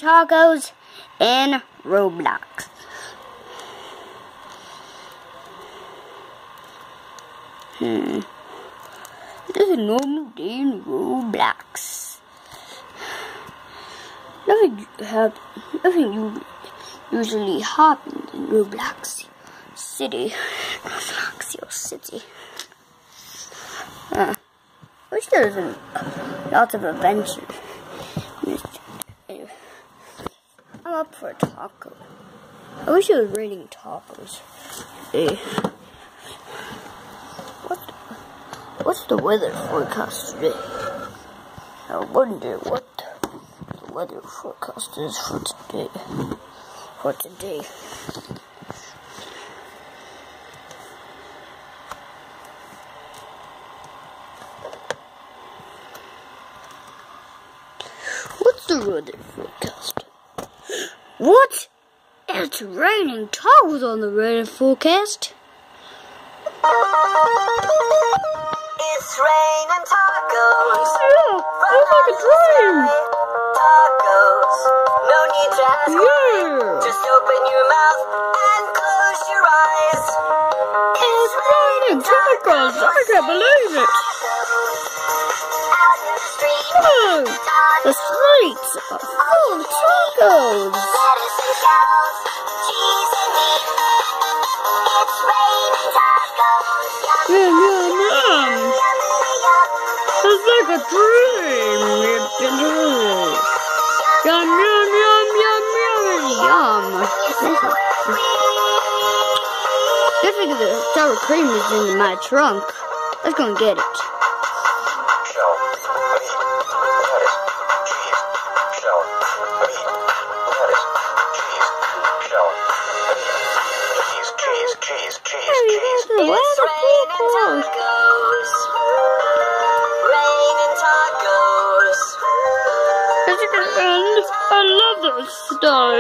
tacos in Roblox. This is a normal day in Roblox. Nothing usually happens in Roblox City. I wish there was lots of adventure. I'm up for a taco. I wish it was raining tacos today. What's the weather forecast today? I wonder what the weather forecast is for today. What's the weather forecast? What? It's raining tacos on the weather forecast. It's raining tacos. Yeah, it's like a dream. Tacos. No need to ask why. Yeah. Just open your mouth and close your eyes. It's raining tacos. I can't believe it. Out in the street. Oh, the streets are full of tacos. Lettuce and cows. Cheese and meat. It's raining tacos. Yum, yum, yum. It's like a dream. Yum, yum, yum, yum, yum, yum. I think the sour cream is in my trunk. Let's go and get it. It's raining tacos. Raining tacos. It's gonna end. I love this day.